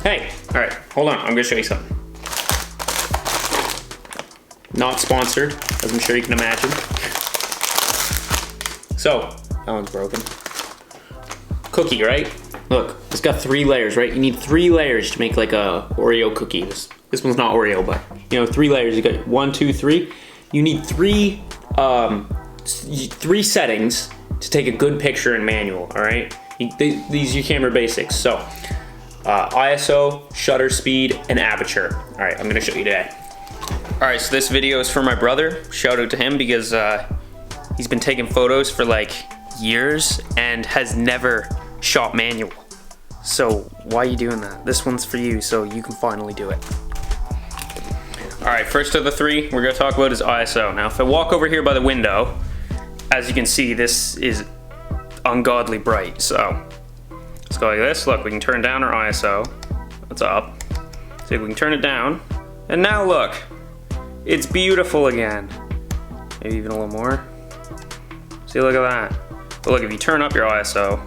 Hey, all right, hold on, I'm gonna show you something. Not sponsored, as I'm sure you can imagine. So, that one's broken. Cookie, right? Look, it's got 3 layers, right? You need 3 layers to make like a Oreo cookie. This one's not Oreo, but you know, 3 layers. You got 1, 2, 3. You need 3 settings to take a good picture in manual, all right? These are your camera basics. So, ISO, shutter speed, and aperture. All right, I'm gonna show you today. All right, so this video is for my brother. Shout out to him because he's been taking photos for like years and has never shot manual. So why are you doing that? This one's for you, so you can finally do it. All right, first of the 3 we're gonna talk about is ISO. Now, if I walk over here by the window, as you can see, this is ungodly bright. So let's go like this. Look, we can turn down our ISO. It's up. See if we can turn it down. And now look, it's beautiful again. Maybe even a little more. See, look at that. But look, if you turn up your ISO,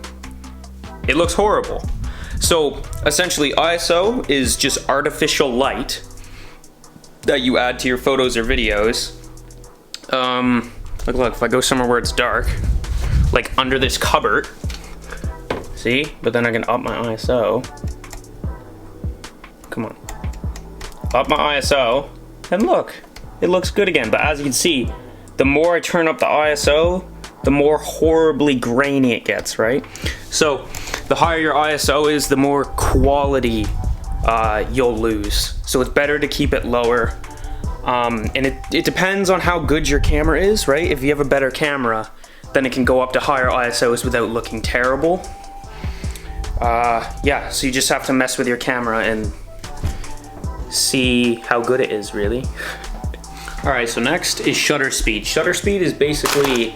it looks horrible. So essentially, ISO is just artificial light that you add to your photos or videos. Look, if I go somewhere where it's dark, like under this cupboard, see? But then I can up my ISO. Come on. Up my ISO, and look, it looks good again. But as you can see, the more I turn up the ISO, the more horribly grainy it gets, right? So the higher your ISO is, the more quality you'll lose. So it's better to keep it lower. And it depends on how good your camera is, right? If you have a better camera, then it can go up to higher ISOs without looking terrible. Yeah, so you just have to mess with your camera and see how good it is, really. All right, so next is shutter speed. Shutter speed is basically,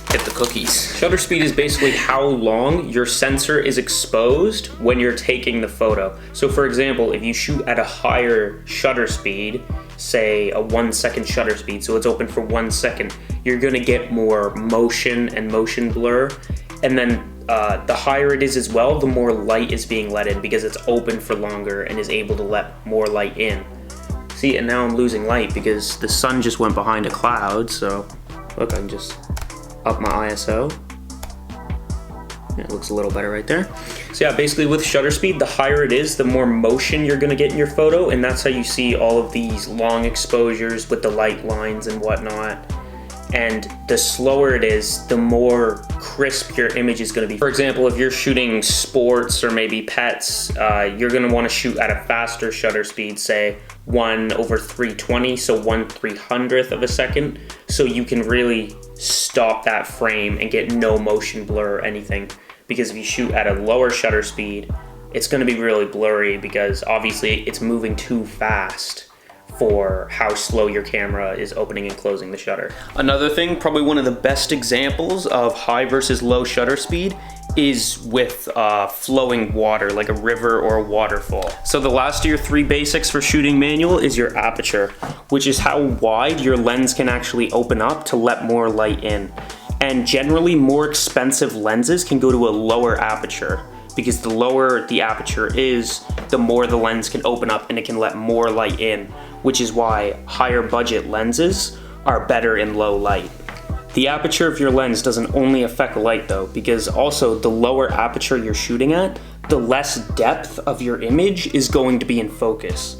get the cookies. Shutter speed is basically how long your sensor is exposed when you're taking the photo. So for example, if you shoot at a higher shutter speed, say a 1 second shutter speed, so it's open for 1 second, you're gonna get more motion and motion blur. And then the higher it is as well, the more light is being let in because it's open for longer and is able to let more light in. See, and now I'm losing light because the sun just went behind a cloud, so look, I can just up my ISO. It looks a little better right there. So yeah, basically with shutter speed, the higher it is, the more motion you're gonna get in your photo, and that's how you see all of these long exposures with the light lines and whatnot. And the slower it is, the more crisp your image is gonna be. For example, if you're shooting sports or maybe pets, you're gonna wanna shoot at a faster shutter speed, say 1/320, so 1/300th of a second, so you can really stop that frame and get no motion blur or anything. Because if you shoot at a lower shutter speed, it's gonna be really blurry because obviously it's moving too fast for how slow your camera is opening and closing the shutter. Another thing, probably one of the best examples of high versus low shutter speed is with flowing water, like a river or a waterfall. So the last of your 3 basics for shooting manual is your aperture, which is how wide your lens can actually open up to let more light in. And generally, more expensive lenses can go to a lower aperture because the lower the aperture is, the more the lens can open up and it can let more light in, which is why higher budget lenses are better in low light. The aperture of your lens doesn't only affect light though, because also the lower aperture you're shooting at, the less depth of your image is going to be in focus.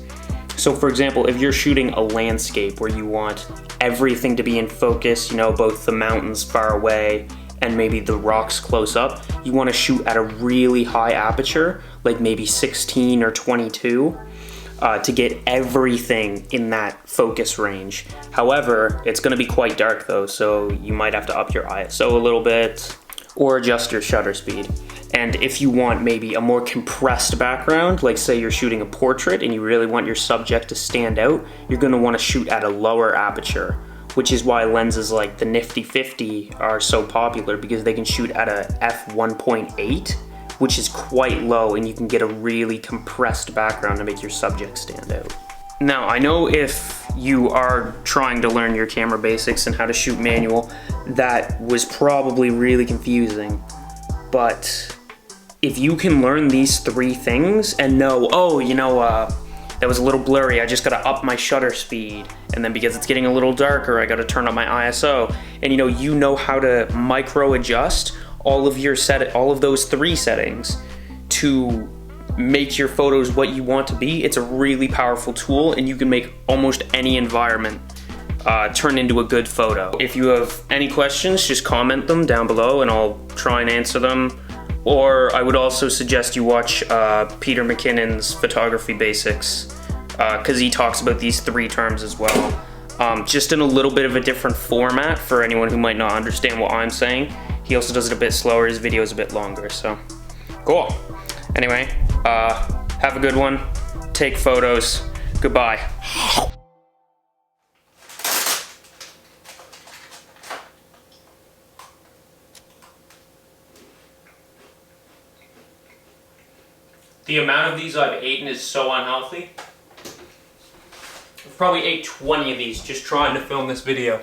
So for example, if you're shooting a landscape where you want everything to be in focus, you know, both the mountains far away and maybe the rocks close up, you want to shoot at a really high aperture, like maybe 16 or 22, to get everything in that focus range. However, it's going to be quite dark though, so you might have to up your ISO a little bit or adjust your shutter speed. And if you want maybe a more compressed background, like say you're shooting a portrait and you really want your subject to stand out, you're going to want to shoot at a lower aperture, which is why lenses like the Nifty 50 are so popular, because they can shoot at a f1.8, which is quite low, and you can get a really compressed background to make your subject stand out. Now, I know if you are trying to learn your camera basics and how to shoot manual, that was probably really confusing, but if you can learn these 3 things and know, oh, you know, that was a little blurry, I just gotta up my shutter speed, and then because it's getting a little darker, I gotta turn up my ISO, and you know how to micro adjust all of those 3 settings to make your photos what you want to be. It's a really powerful tool, and you can make almost any environment turn into a good photo. If you have any questions, just comment them down below and I'll try and answer them. Or I would also suggest you watch Peter McKinnon's Photography Basics, because he talks about these 3 terms as well. Just in a little bit of a different format for anyone who might not understand what I'm saying. He also does it a bit slower, his video is a bit longer, so cool. Anyway, have a good one, take photos, goodbye. The amount of these I've eaten is so unhealthy. I've probably ate 20 of these just trying to film this video.